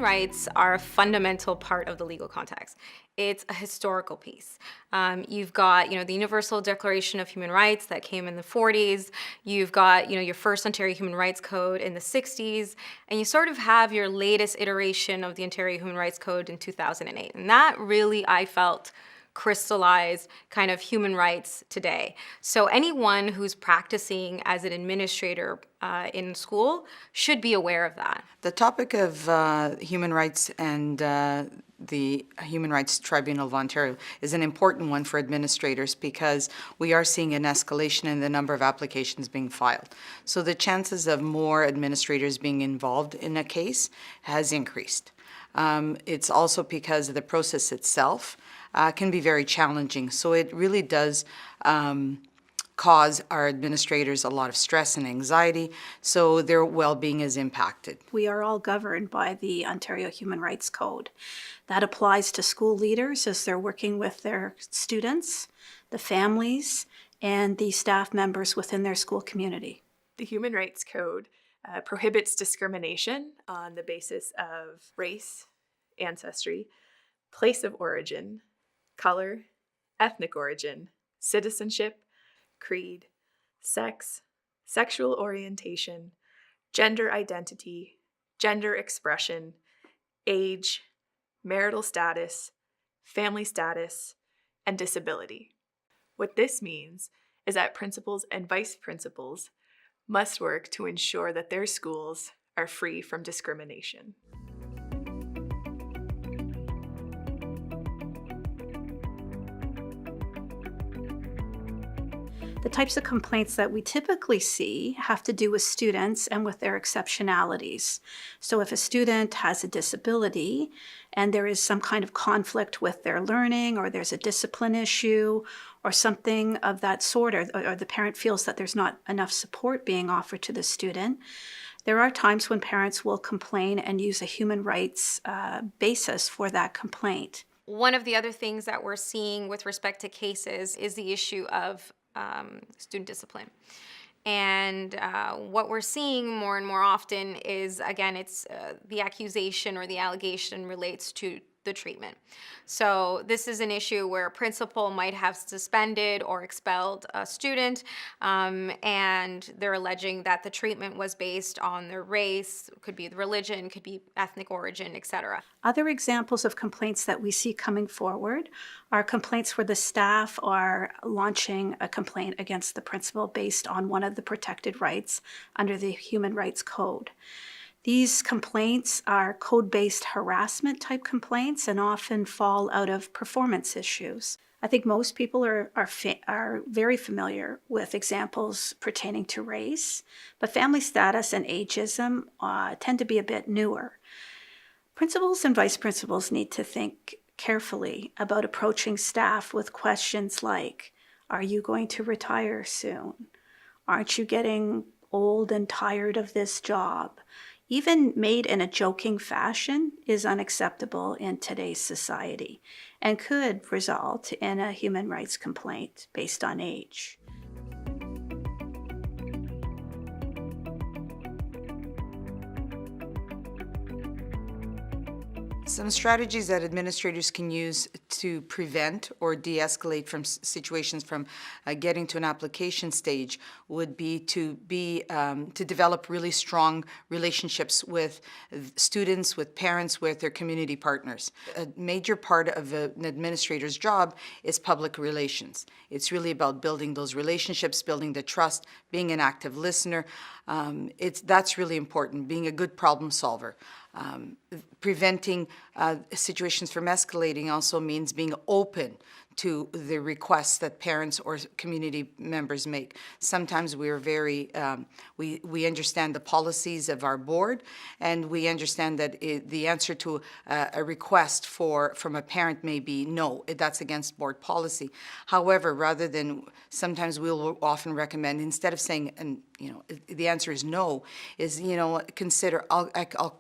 rights are a fundamental part of the legal context. It's a historical piece. You've got, the Universal Declaration of Human Rights that came in the 40s. You've got, your first Ontario Human Rights Code in the 60s, and you sort of have your latest iteration of the Ontario Human Rights Code in 2008. And that really, I felt, crystallized kind of human rights today. So anyone who's practicing as an administrator in school should be aware of that. The topic of human rights and the Human Rights Tribunal of Ontario is an important one for administrators because we are seeing an escalation in the number of applications being filed. So the chances of more administrators being involved in a case has increased. It's also because the process itself can be very challenging. So it really does cause our administrators a lot of stress and anxiety, so their well-being is impacted. We are all governed by the Ontario Human Rights Code. That applies to school leaders as they're working with their students, the families, and the staff members within their school community. The Human Rights Code prohibits discrimination on the basis of race, ancestry, place of origin, color, ethnic origin, citizenship, creed, sex, sexual orientation, gender identity, gender expression, age, marital status, family status, and disability. What this means is that principals and vice principals must work to ensure that their schools are free from discrimination. The types of complaints that we typically see have to do with students and with their exceptionalities. So if a student has a disability and there is some kind of conflict with their learning, or there's a discipline issue or something of that sort, or the parent feels that there's not enough support being offered to the student, there are times when parents will complain and use a human rights basis for that complaint. One of the other things that we're seeing with respect to cases is the issue of student discipline. And what we're seeing more and more often is, again, it's the accusation or the allegation relates to the treatment. So this is an issue where a principal might have suspended or expelled a student, and they're alleging that the treatment was based on their race, could be the religion, could be ethnic origin, etc. Other examples of complaints that we see coming forward are complaints where the staff are launching a complaint against the principal based on one of the protected rights under the Human Rights Code. These complaints are code-based harassment type complaints and often fall out of performance issues. I think most people are very familiar with examples pertaining to race, but family status and ageism tend to be a bit newer. Principals and vice principals need to think carefully about approaching staff with questions like, are you going to retire soon? Aren't you getting old and tired of this job? Even made in a joking fashion is unacceptable in today's society and could result in a human rights complaint based on age. Some strategies that administrators can use to prevent or de-escalate from situations from getting to an application stage would be to develop really strong relationships with students, with parents, with their community partners. A major part of an administrator's job is public relations. It's really about building those relationships, building the trust, being an active listener. That's really important, being a good problem solver. Preventing situations from escalating also means being open to the requests that parents or community members make. Sometimes we are very, we understand the policies of our board, and we understand that the answer to a request from a parent may be no, that's against board policy. However, rather than, sometimes we'll often recommend, instead of saying, and the answer is no, is, consider, I'll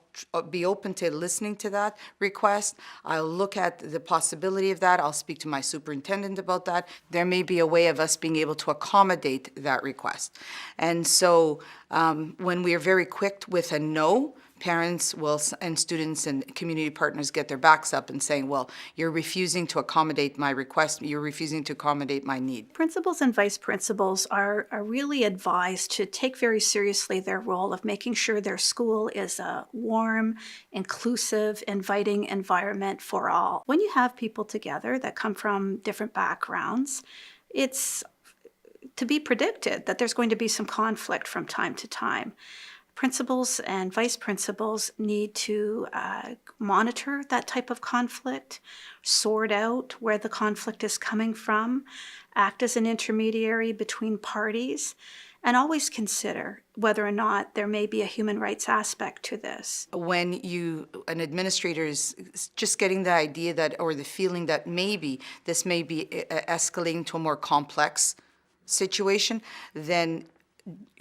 be open to listening to that request. I'll look at the possibility of that. I'll speak to my superintendent about that. There may be a way of us being able to accommodate that request. And so when we are very quick with a no, parents and students and community partners get their backs up and saying, well, you're refusing to accommodate my request, you're refusing to accommodate my need. Principals and vice principals are really advised to take very seriously their role of making sure their school is a warm, inclusive, inviting environment for all. When you have people together that come from different backgrounds, it's to be predicted that there's going to be some conflict from time to time. Principals and vice principals need to monitor that type of conflict, sort out where the conflict is coming from, act as an intermediary between parties, and always consider whether or not there may be a human rights aspect to this. When an administrator is just getting the idea that, or the feeling that maybe this may be escalating to a more complex situation, then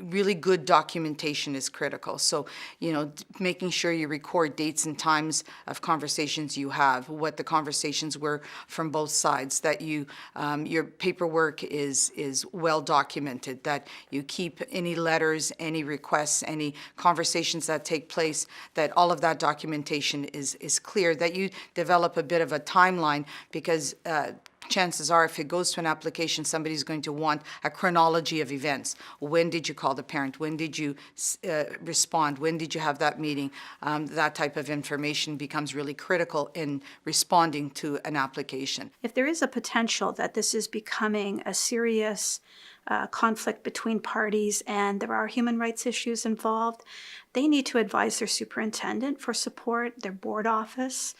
really good documentation is critical. So, making sure you record dates and times of conversations you have, what the conversations were from both sides, that your paperwork is well documented, that you keep any letters, any requests, any conversations that take place, that all of that documentation is clear, that you develop a bit of a timeline, because chances are, if it goes to an application, somebody's going to want a chronology of events. When did you call the parent? When did you respond? When did you have that meeting? That type of information becomes really critical in responding to an application. If there is a potential that this is becoming a serious conflict between parties and there are human rights issues involved, they need to advise their superintendent for support, their board office.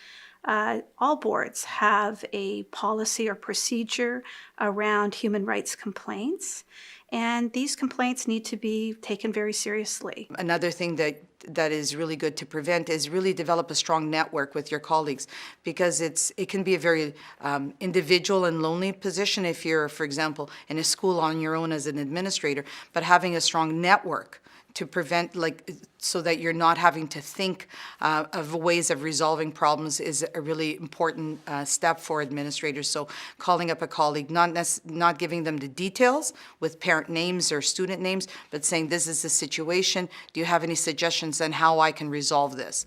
All boards have a policy or procedure around human rights complaints, and these complaints need to be taken very seriously. Another thing that is really good to prevent is really develop a strong network with your colleagues, because it can be a very individual and lonely position if you're, for example, in a school on your own as an administrator, but having a strong network to prevent, so that you're not having to think of ways of resolving problems is a really important step for administrators. So calling up a colleague, not giving them the details with parent names or student names, but saying, this is the situation, do you have any suggestions on how I can resolve this?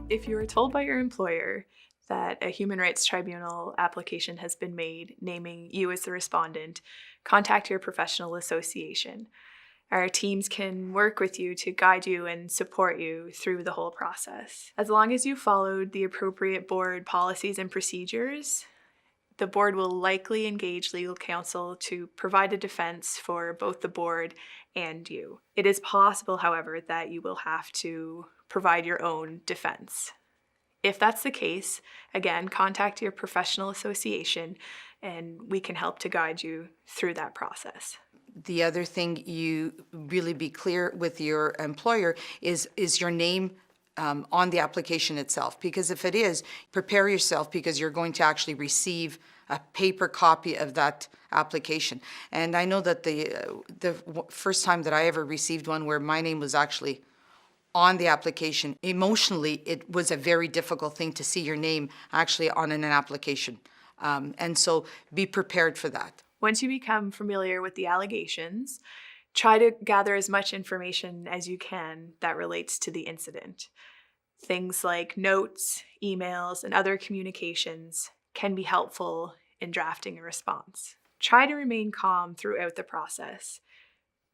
If you are told by your employer that a human rights tribunal application has been made naming you as the respondent, contact your professional association. Our teams can work with you to guide you and support you through the whole process. As long as you followed the appropriate board policies and procedures, the board will likely engage legal counsel to provide a defense for both the board and you. It is possible, however, that you will have to provide your own defense. If that's the case, again, contact your professional association and we can help to guide you through that process. The other thing you really be clear with your employer is your name on the application itself. Because if it is, prepare yourself, because you're going to actually receive a paper copy of that application. And I know that the first time that I ever received one where my name was actually on the application, emotionally, it was a very difficult thing to see your name actually on an application. And so be prepared for that. Once you become familiar with the allegations, try to gather as much information as you can that relates to the incident. Things like notes, emails, and other communications can be helpful in drafting a response. Try to remain calm throughout the process.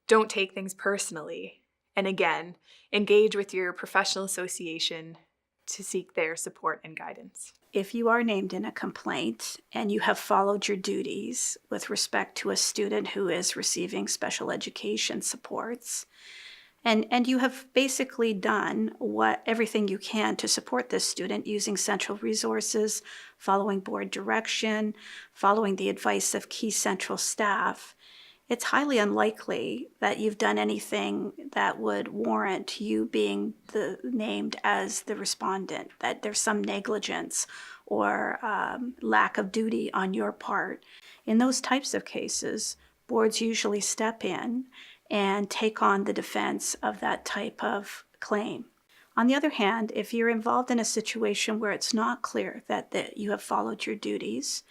Don't take things personally. And again, engage with your professional association to seek their support and guidance. If you are named in a complaint and you have followed your duties with respect to a student who is receiving special education supports, and you have basically done everything you can to support this student using central resources, following board direction, following the advice of key central staff, it's highly unlikely that you've done anything that would warrant you being named as the respondent, that there's some negligence or lack of duty on your part. In those types of cases, boards usually step in and take on the defense of that type of claim. On the other hand, if you're involved in a situation where it's not clear that you have followed your duties,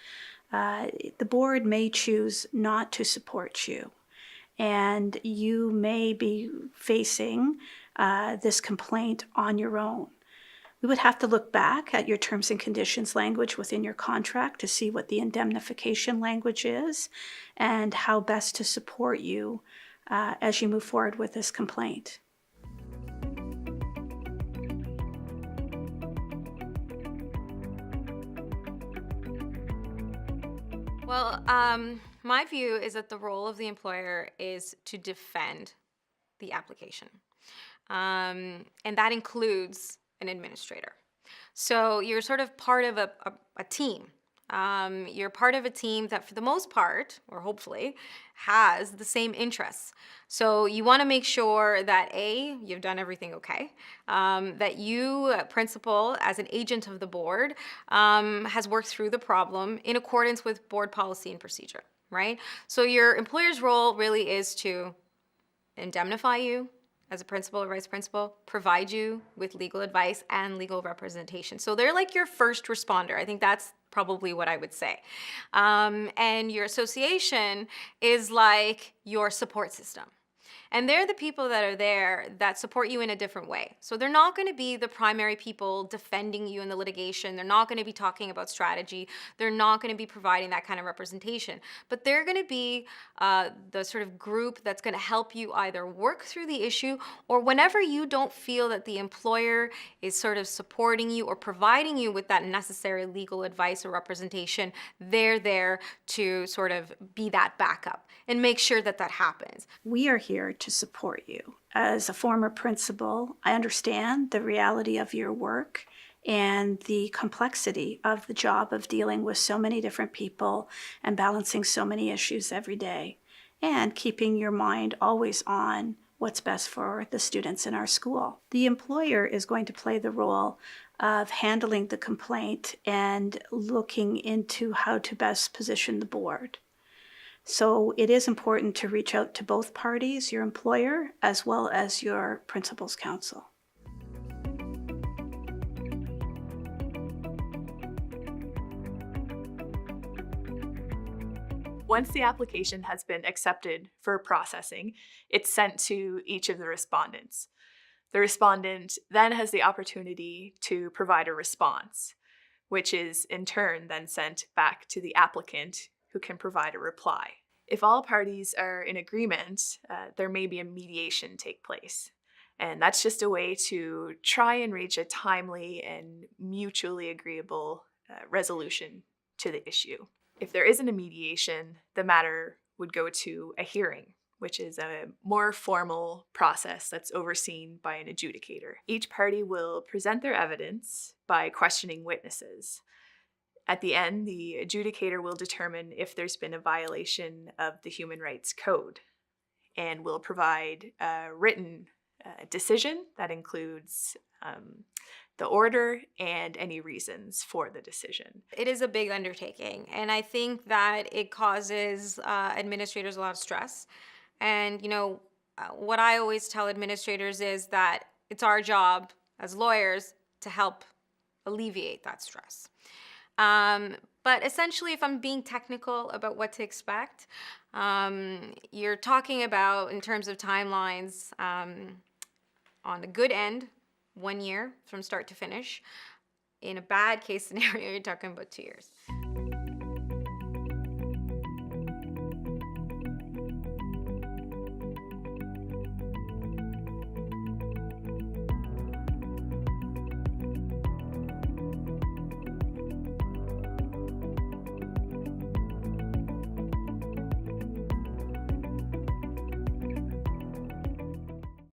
The board may choose not to support you, and you may be facing this complaint on your own. We would have to look back at your terms and conditions language within your contract to see what the indemnification language is and how best to support you as you move forward with this complaint. Well, my view is that the role of the employer is to defend the application. And that includes an administrator. So you're sort of part of a team. You're part of a team that, for the most part, or hopefully, has the same interests. So you want to make sure that A, you've done everything okay, that you, principal, as an agent of the board, has worked through the problem in accordance with board policy and procedure, right? So your employer's role really is to indemnify you as a principal or vice principal, provide you with legal advice and legal representation. So they're like your first responder. I think that's probably what I would say. And your association is like your support system. And they're the people that are there that support you in a different way. So they're not going to be the primary people defending you in the litigation. They're not going to be talking about strategy. They're not going to be providing that kind of representation. But they're going to be the sort of group that's going to help you either work through the issue, or whenever you don't feel that the employer is sort of supporting you or providing you with that necessary legal advice or representation, they're there to sort of be that backup and make sure that that happens. We are here to support you. As a former principal, I understand the reality of your work and the complexity of the job of dealing with so many different people and balancing so many issues every day, and keeping your mind always on what's best for the students in our school. The employer is going to play the role of handling the complaint and looking into how to best position the board. So it is important to reach out to both parties, your employer as well as your principal's counsel. Once the application has been accepted for processing, it's sent to each of the respondents. The respondent then has the opportunity to provide a response, which is in turn then sent back to the applicant, who can provide a reply. If all parties are in agreement, there may be a mediation take place. And that's just a way to try and reach a timely and mutually agreeable resolution to the issue. If there isn't a mediation, the matter would go to a hearing, which is a more formal process that's overseen by an adjudicator. Each party will present their evidence by questioning witnesses. At the end, the adjudicator will determine if there's been a violation of the Human Rights Code and will provide a written decision that includes the order and any reasons for the decision. It is a big undertaking, and I think that it causes administrators a lot of stress. And, what I always tell administrators is that it's our job as lawyers to help alleviate that stress. But essentially, if I'm being technical about what to expect, you're talking about, in terms of timelines, on the good end, 1 year from start to finish. In a bad case scenario, you're talking about 2 years.